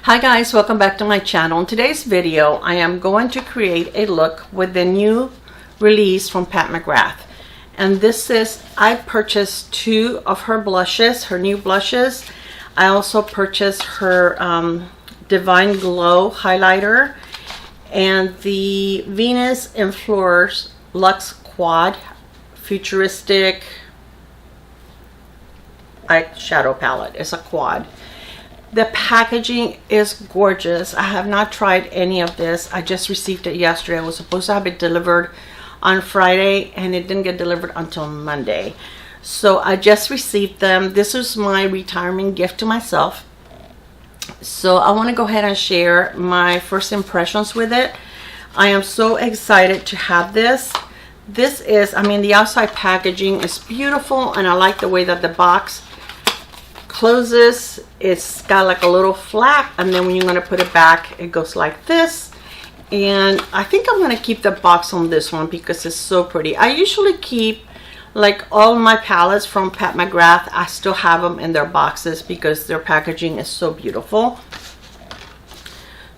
Hi guys, welcome back to my channel. In today's video, I am going to create a look with the new release from Pat McGrath. And this is, I purchased two of her blushes, her new blushes. I also purchased her Divine Glow highlighter and the Venus and Fleurs Luxe Quad Futuristic eyeshadow palette. It's a quad. The packaging is gorgeous. I have not tried any of this. I just received it yesterday. I was supposed to have it delivered on Friday and it didn't get delivered until Monday. So I just received them. This is my retirement gift to myself. So I want to go ahead and share my first impressions with it. I am so excited to have this. This is, I mean, the outside packaging is beautiful and I like the way that the box closes. It's got like a little flap, and then when you're going to put it back, it goes like this. And I think I'm going to keep the box on this one because it's so pretty. I usually keep like all my palettes from Pat McGrath. I still have them in their boxes because their packaging is so beautiful.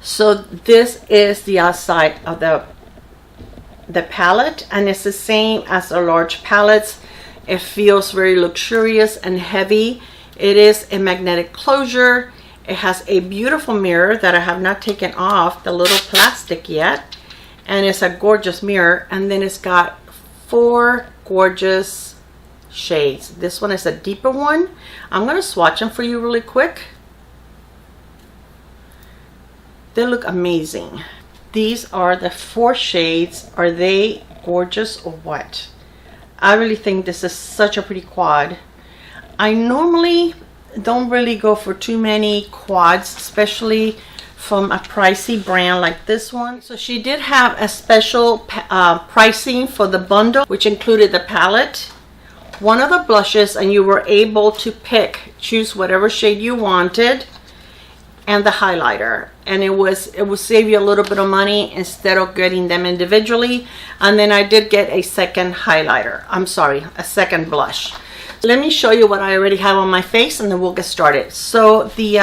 So this is the outside of the palette, and it's the same as the large palettes. It feels very luxurious and heavy. It is a magnetic closure. It has a beautiful mirror that I have not taken off the little plastic yet, and it's a gorgeous mirror. And then it's got four gorgeous shades. This one is a deeper one. I'm going to swatch them for you really quick. They look amazing. These are the four shades. Are they gorgeous or what? I really think this is such a pretty quad. I normally don't really go for too many quads, especially from a pricey brand like this one. So she did have a special pricing for the bundle, which included the palette, one of the blushes, and you were able to choose whatever shade you wanted, and the highlighter. And it would save you a little bit of money instead of getting them individually. And then I did get a second highlighter. I'm sorry, a second blush. Let me show you what I already have on my face and then we'll get started. So the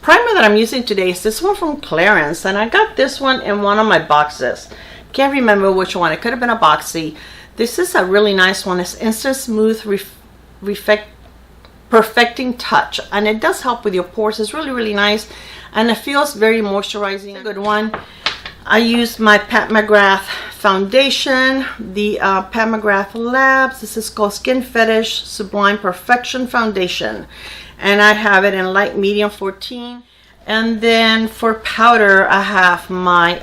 primer that I'm using today is this one from Clarins, and I got this one in one of my boxes. Can't remember which one. It could have been a Boxy. This is a really nice one. It's Instant Smooth Perfecting Touch, and it does help with your pores. It's really nice, and it feels very moisturizing. A good one. I used my Pat McGrath foundation, the Pat McGrath Labs. This is called Skin Fetish Sublime Perfection Foundation, and I have it in light medium 14. And then for powder, I have my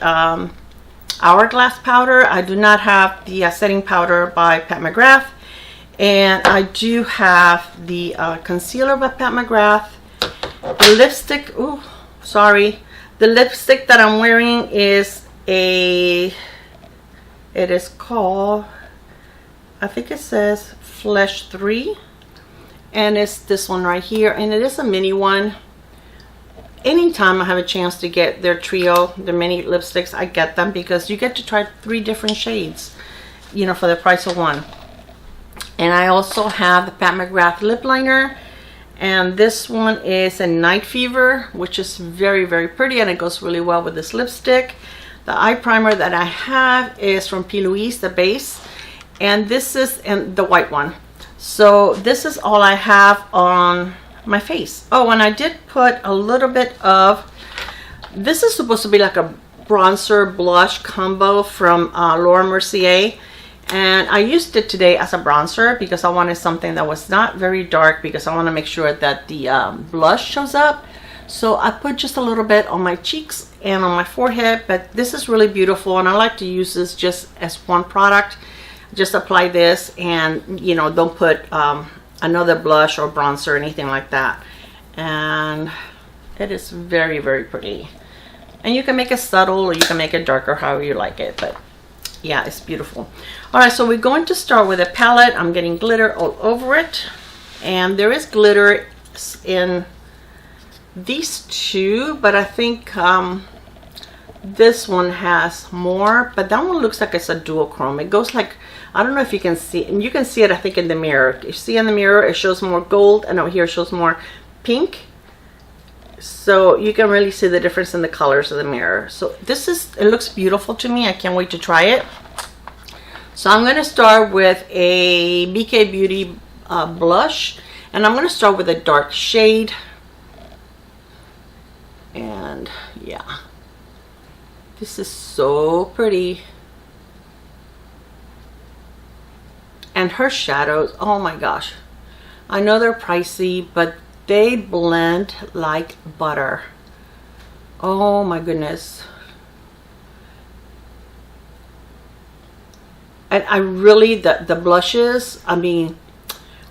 Hourglass powder. I do not have the setting powder by Pat McGrath, and I do have the concealer by Pat McGrath. The lipstick, the lipstick that I'm wearing is it is called, I think it says Flesh 3, and it's this one right here, and it is a mini one. Anytime I have a chance to get their trio, their mini lipsticks, I get them because you get to try 3 different shades, you know, for the price of one. And I also have the Pat McGrath lip liner, and this one is a Night Fever, which is very pretty, and it goes really well with this lipstick. The eye primer that I have is from P. Louise, the base, and this is the white one. So this is all I have on my face. Oh, and I did put a little bit of, this is supposed to be like a bronzer blush combo from Laura Mercier. And I used it today as a bronzer because I wanted something that was not very dark, because I want to make sure that the blush shows up. So I put just a little bit on my cheeks and on my forehead, but this is really beautiful, and I like to use this just as one product. Just apply this, and you know, don't put another blush or bronzer or anything like that. And it is very pretty. And you can make it subtle or you can make it darker, however you like it, but yeah, it's beautiful. All right, so we're going to start with a palette. I'm getting glitter all over it, and there is glitter in these two, but I think this one has more, but that one looks like it's a dual chrome. It goes like, I don't know if you can see, and you can see it I think in the mirror. You see in the mirror it shows more gold, and over here it shows more pink. so you can really see the difference in the colors of the mirror. So it looks beautiful to me. I can't wait to try it. So I'm going to start with a BK Beauty blush, and I'm going to start with a dark shade. And yeah, this is so pretty. And her shadows, oh my gosh, I know they're pricey, but they blend like butter. Oh my goodness. And I really, the blushes, I mean,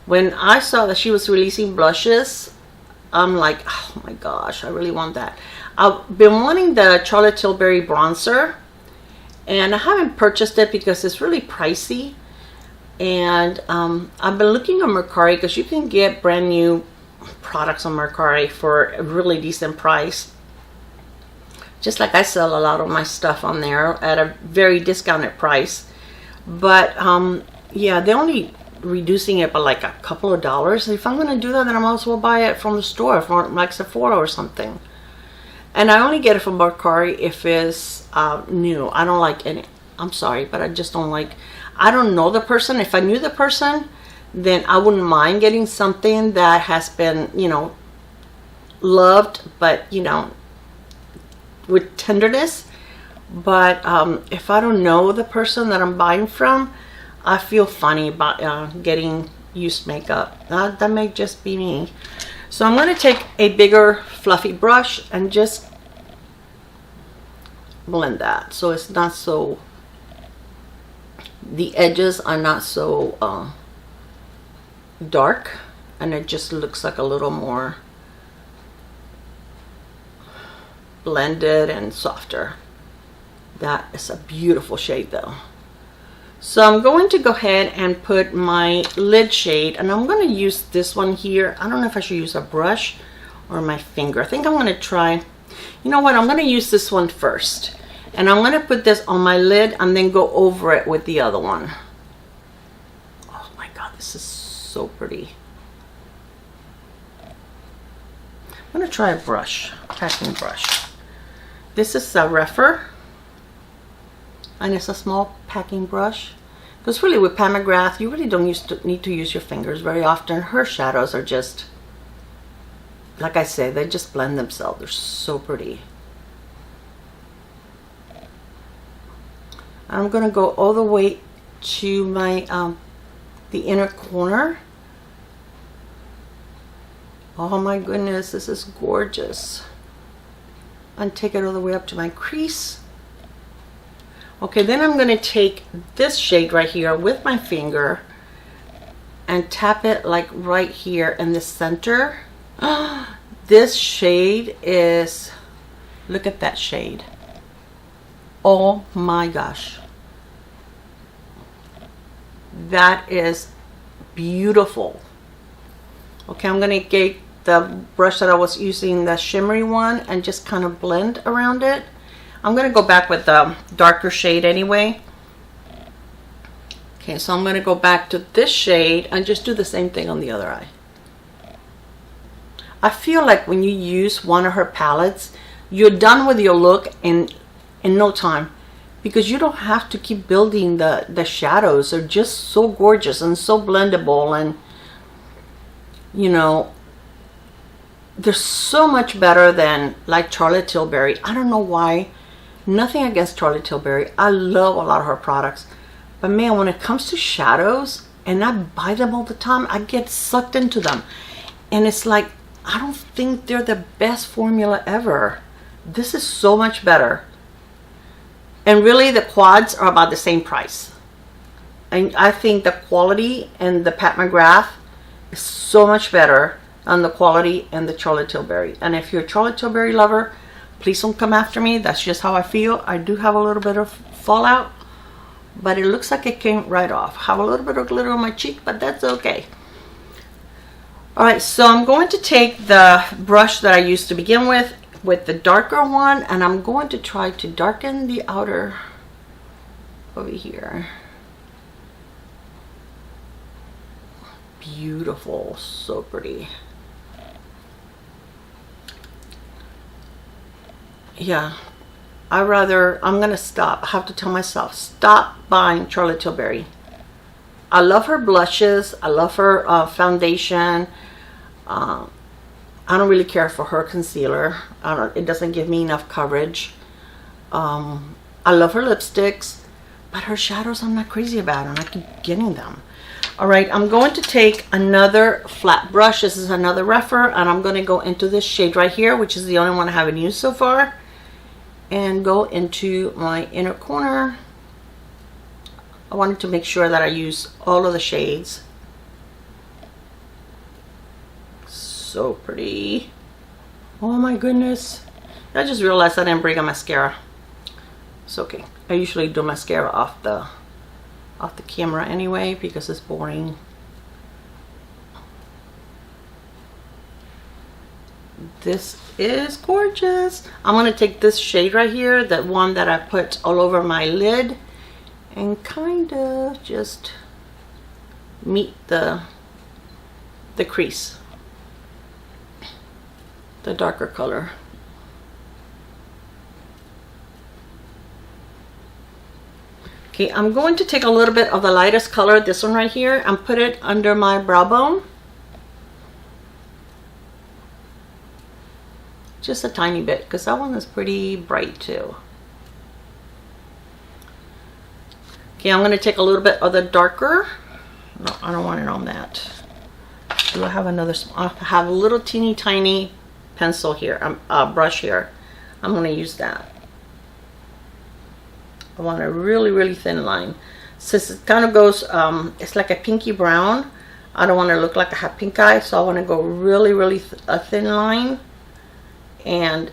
when I saw that she was releasing blushes, I'm like, oh my gosh, I really want that. I've been wanting the Charlotte Tilbury bronzer, and I haven't purchased it because it's really pricey. And I've been looking on Mercari, because you can get brand new products on Mercari for a really decent price. Just like I sell a lot of my stuff on there at a very discounted price. But yeah, they're only reducing it by like a couple of dollars. If I'm going to do that, then I might as well buy it from the store, from like Sephora or something. And I only get it from Mercari if it's new. I don't like any, I'm sorry, but I just don't like, I don't know the person. If I knew the person, then I wouldn't mind getting something that has been, you know, loved, but, you know, with tenderness. But if I don't know the person that I'm buying from, I feel funny about getting used makeup. That may just be me. So I'm going to take a bigger fluffy brush and just blend that, so it's not so, the edges are not so dark, and it just looks like a little more blended and softer. That is a beautiful shade though. So I'm going to go ahead and put my lid shade, and I'm going to use this one here. I don't know if I should use a brush or my finger. I think I'm going to try, you know what, I'm going to use this one first. And I'm going to put this on my lid and then go over it with the other one. Oh my god, this is so pretty. I'm going to try a brush, packing brush. This is a Refer, and it's a small packing brush. Because really with Pat McGrath, you really don't need to use your fingers very often. Her shadows are just, like I say, they just blend themselves. They're so pretty. I'm going to go all the way to my the inner corner. Oh my goodness, this is gorgeous. And take it all the way up to my crease. Okay, then I'm going to take this shade right here with my finger and tap it like right here in the center. This shade is, look at that shade. Oh my gosh, that is beautiful. Okay, I'm going to get the brush that I was using, the shimmery one, and just kind of blend around it. I'm going to go back with the darker shade anyway. Okay, so I'm going to go back to this shade and just do the same thing on the other eye. I feel like when you use one of her palettes, you're done with your look in no time, because you don't have to keep building the shadows. They're just so gorgeous and so blendable, and you know, they're so much better than like Charlotte Tilbury. I don't know why. Nothing against Charlotte Tilbury. I love a lot of her products, but man, when it comes to shadows, and I buy them all the time, I get sucked into them, and it's like, I don't think they're the best formula ever. This is so much better. And really, the quads are about the same price. And I think the quality and the Pat McGrath is so much better than the quality and the Charlotte Tilbury. And if you're a Charlotte Tilbury lover, please don't come after me. That's just how I feel. I do have a little bit of fallout, but it looks like it came right off. I have a little bit of glitter on my cheek, but that's okay. All right, so I'm going to take the brush that I used to begin with the darker one, and I'm going to try to darken the outer over here. Beautiful, so pretty. yeah, I'm gonna stop. I have to tell myself, stop buying Charlotte Tilbury. I love her blushes. I love her foundation. I don't really care for her concealer. It doesn't give me enough coverage. I love her lipsticks, but her shadows I'm not crazy about, and I keep getting them. All right, I'm going to take another flat brush. This is another Refer, and I'm going to go into this shade right here, which is the only one I haven't used so far, and go into my inner corner. I wanted to make sure that I use all of the shades. So pretty. Oh my goodness. I just realized I didn't bring a mascara. It's okay. I usually do mascara off the camera anyway because it's boring. This is gorgeous. I'm going to take this shade right here, that one that I put all over my lid, and kind of just meet the crease, the darker color. Okay, I'm going to take a little bit of the lightest color, this one right here, and put it under my brow bone. Just a tiny bit, because that one is pretty bright too. Okay, I'm going to take a little bit of the darker. No, I don't want it on that. Do I have another? I have a little teeny tiny pencil here, brush here. I'm going to use that. I want a really, really thin line. Since it kind of goes, it's like a pinky brown. I don't want to look like I have pink eye, so I want to go really, really a thin line, and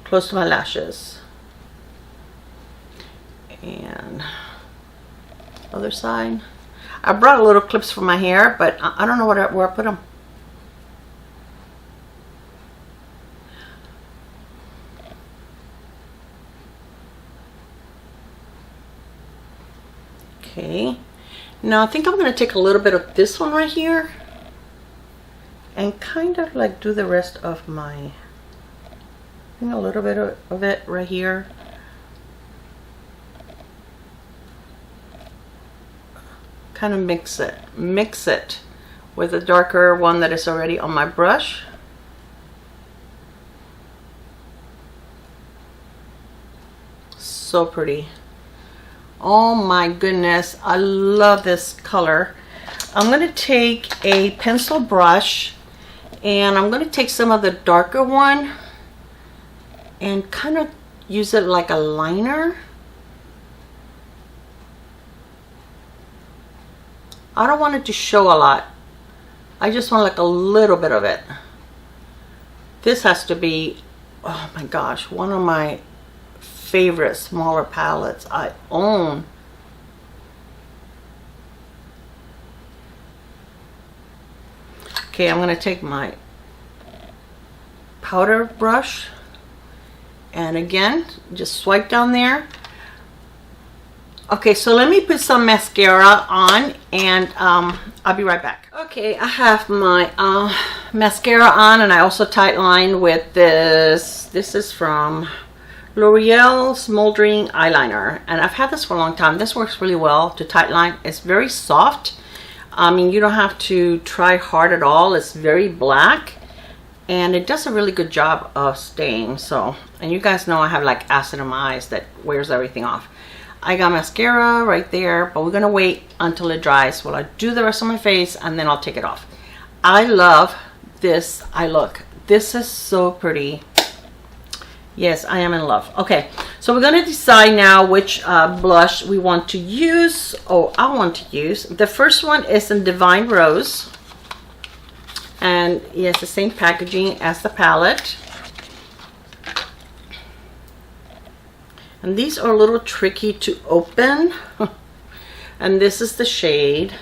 close to my lashes. And other side. I brought little clips for my hair, but I don't know where I put them. Okay, now I think I'm going to take a little bit of this one right here and kind of like do the rest of my, a little bit of it right here. Kind of mix it with the darker one that is already on my brush. So pretty. Oh my goodness, I love this color. I'm going to take a pencil brush, and I'm going to take some of the darker one and kind of use it like a liner. I don't want it to show a lot. I just want like a little bit of it. This has to be, oh my gosh, one of my favorite smaller palettes I own. Okay, I'm going to take my powder brush, and again, just swipe down there. Okay, so let me put some mascara on, and I'll be right back. Okay, I have my mascara on, and I also tight line with this. This is from L'Oreal Smoldering Eyeliner, and I've had this for a long time. This works really well to tight line. It's very soft. I mean, you don't have to try hard at all. It's very black, and it does a really good job of staying. So, and you guys know I have like acid in my eyes that wears everything off. I got mascara right there, but we're gonna wait until it dries while I do the rest of my face, and then I'll take it off. I love this eye look. This is so pretty. Yes, I am in love. Okay, so we're gonna decide now which blush we want to use. Oh, I want to use. The first one is in Divine Rose, and yes, the same packaging as the palette. And these are a little tricky to open. And this is the shade.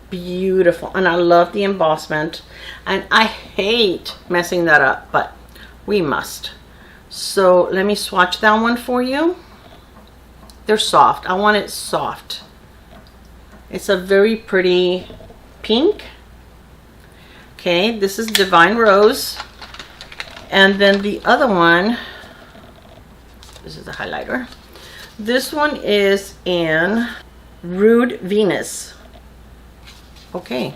Beautiful. And I love the embossment. And I hate messing that up, but we must. So let me swatch that one for you. They're soft. I want it soft. It's a very pretty pink. Okay, this is Divine Rose. And then the other one, this is the highlighter. This one is in Rude Venus. Okay.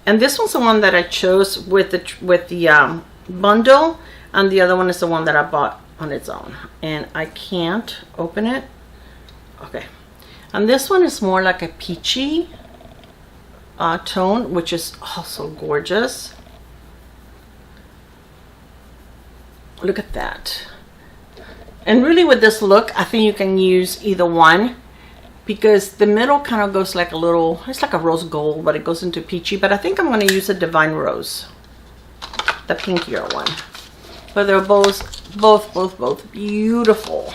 And this one's the one that I chose with the bundle, and the other one is the one that I bought on its own. And I can't open it. Okay. And this one is more like a peachy tone, which is also gorgeous. Look at that. And really with this look, I think you can use either one, because the middle kind of goes like a little, it's like a rose gold, but it goes into peachy. But I think I'm going to use a Divine Rose, the pinkier one. But they're both beautiful.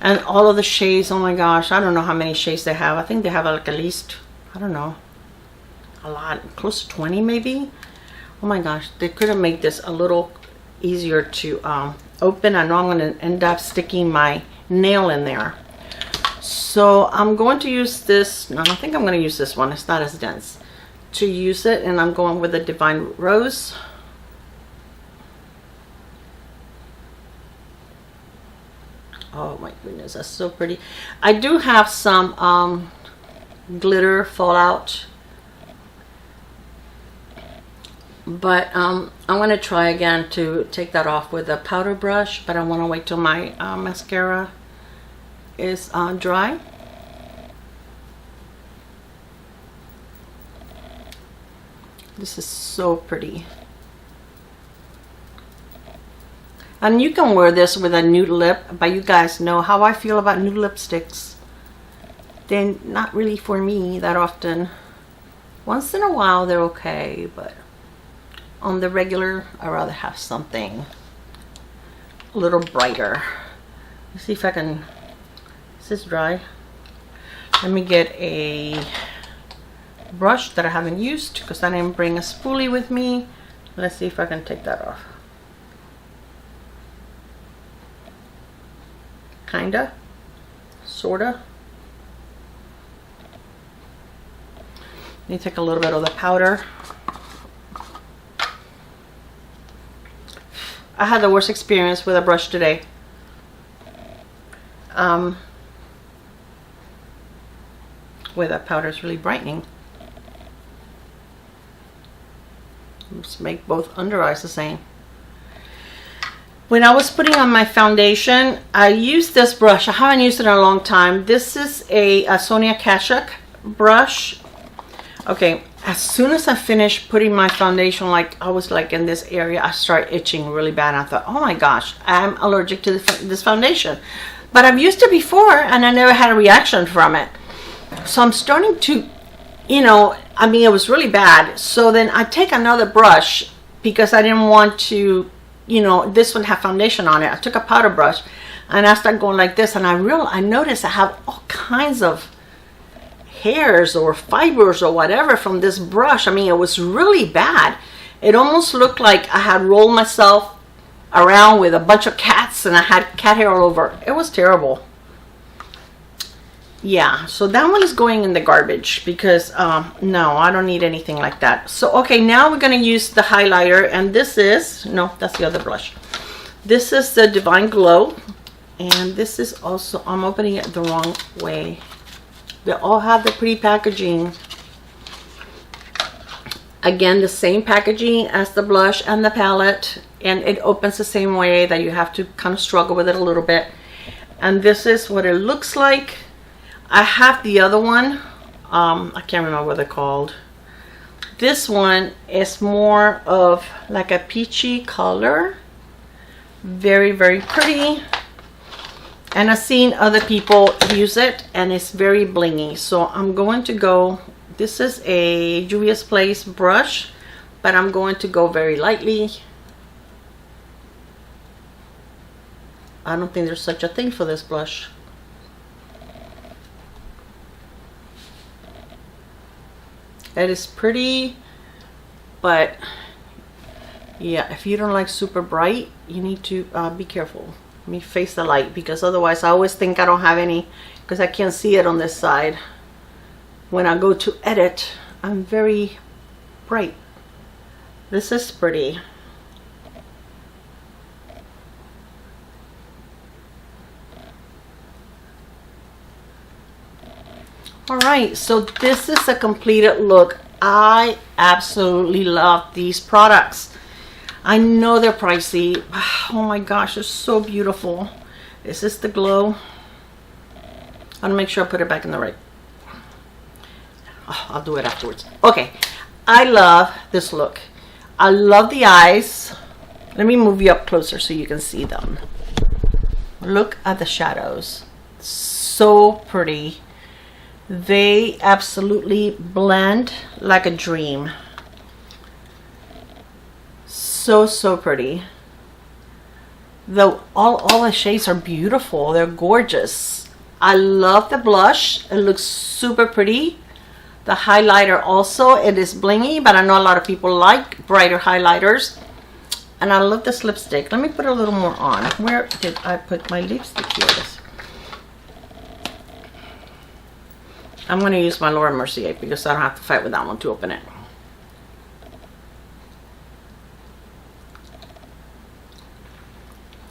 And all of the shades, oh my gosh, I don't know how many shades they have. I think they have like at least, I don't know, a lot, close to 20 maybe. Oh my gosh, they could have made this a little easier to open. I know I'm going to end up sticking my nail in there. So I'm going to use this. No, I think I'm going to use this one. It's not as dense to use it. And I'm going with a Divine Rose. Oh my goodness, that's so pretty. I do have some glitter fallout, but I'm going to try again to take that off with a powder brush, but I want to wait till my mascara is dry. This is so pretty. And you can wear this with a nude lip, but you guys know how I feel about nude lipsticks. They're not really for me that often. Once in a while they're okay, but on the regular I'd rather have something a little brighter. Let's see if I can, is this dry? Let me get a brush that I haven't used because I didn't bring a spoolie with me. Let's see if I can take that off. Kinda, sorta. Let me take a little bit of the powder. I had the worst experience with a brush today. Where that powder is really brightening. Let's make both under eyes the same. When I was putting on my foundation, I used this brush. I haven't used it in a long time. This is a Sonia Kashuk brush. Okay, as soon as I finished putting my foundation, like I was like in this area, I started itching really bad. I thought, oh my gosh, I'm allergic to this foundation. But I've used it before and I never had a reaction from it. So I'm starting to, you know, I mean, it was really bad. So then I take another brush because I didn't want to, you know, this one had foundation on it. I took a powder brush and I started going like this, and I noticed I have all kinds of hairs or fibers or whatever from this brush. I mean, it was really bad. It almost looked like I had rolled myself around with a bunch of cats and I had cat hair all over. It was terrible. Yeah, so that one is going in the garbage because no, I don't need anything like that. So okay, now we're going to use the highlighter, and this is, no, that's the other blush. This is the Divine Glow, and this is also, I'm opening it the wrong way. They all have the pretty packaging. Again, the same packaging as the blush and the palette, and it opens the same way, that you have to kind of struggle with it a little bit. And this is what it looks like. I have the other one. I can't remember what they're called. This one is more of like a peachy color. Very, very pretty. And I've seen other people use it, and it's very blingy. So I'm going to go, this is a Juvia's Place brush, but I'm going to go very lightly. I don't think there's such a thing for this blush. It is pretty, but yeah, if you don't like super bright, you need to be careful. Let me face the light, because otherwise I always think I don't have any, because I can't see it on this side. When I go to edit, I'm very bright. This is pretty. All right, so this is a completed look. I absolutely love these products. I know they're pricey. Oh my gosh, they're so beautiful. Is this the glow? I want to make sure I put it back in the right. Oh, I'll do it afterwards. Okay, I love this look. I love the eyes. Let me move you up closer so you can see them. Look at the shadows. So pretty. They absolutely blend like a dream. So pretty. All the shades are beautiful. They're gorgeous. I love the blush. It looks super pretty. The highlighter also, it is blingy, but I know a lot of people like brighter highlighters. And I love this lipstick. Let me put a little more on. Where did I put my lipstick? Here it is. I'm going to use my Laura Mercier because I don't have to fight with that one to open it.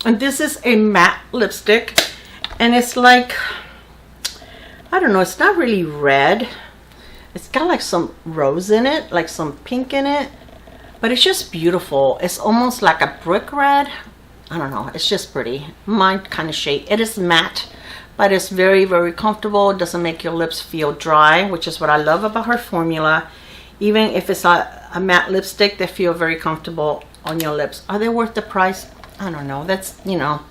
And this is a matte lipstick, and it's like, I don't know, it's not really red. It's got like some rose in it, like some pink in it, but it's just beautiful. It's almost like a brick red. I don't know, it's just pretty. My kind of shade. It is matte, but it's very, very comfortable. It doesn't make your lips feel dry, which is what I love about her formula. Even if it's a matte lipstick, they feel very comfortable on your lips. Are they worth the price? I don't know. That's, you know,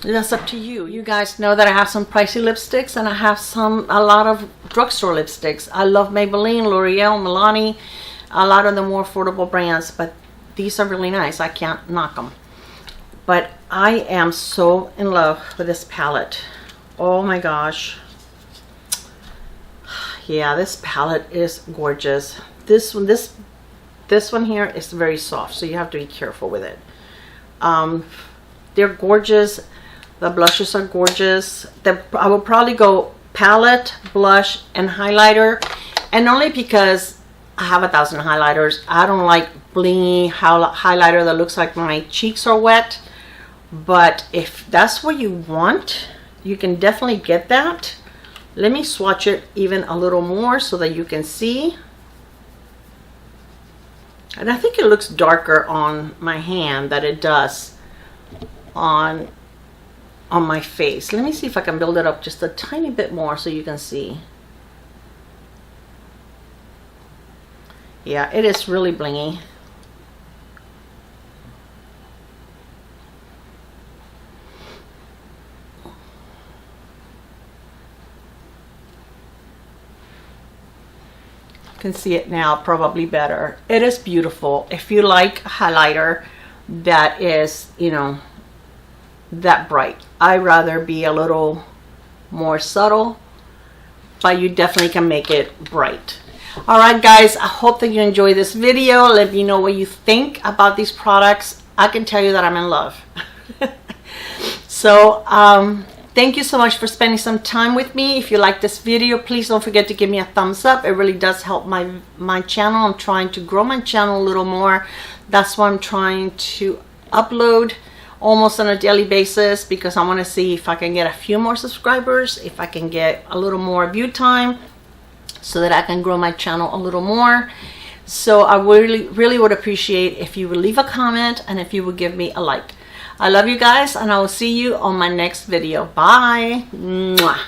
that's up to you. You guys know that I have some pricey lipsticks, and I have a lot of drugstore lipsticks. I love Maybelline, L'Oreal, Milani, a lot of the more affordable brands, but these are really nice. I can't knock them. But I am so in love with this palette. Oh my gosh. Yeah, this palette is gorgeous. This one here is very soft, so you have to be careful with it. They're gorgeous. The blushes are gorgeous. I will probably go palette, blush, and highlighter, and only because I have 1,000 highlighters. I don't like blingy highlighter that looks like my cheeks are wet. But if that's what you want, you can definitely get that. Let me swatch it even a little more so that you can see. And I think it looks darker on my hand than it does on my face. Let me see if I can build it up just a tiny bit more so you can see. Yeah, it is really blingy. Can see it now probably better. It is beautiful. If you like a highlighter that is, you know, that bright, I'd rather be a little more subtle, but you definitely can make it bright. All right guys, I hope that you enjoy this video. Let me know what you think about these products. I can tell you that I'm in love. So thank you so much for spending some time with me. If you like this video, please don't forget to give me a thumbs up. It really does help my channel. I'm trying to grow my channel a little more. That's why I'm trying to upload almost on a daily basis, because I want to see if I can get a few more subscribers, if I can get a little more view time, so that I can grow my channel a little more. So I really would appreciate if you would leave a comment and if you would give me a like. I love you guys, and I will see you on my next video. Bye. Mwah.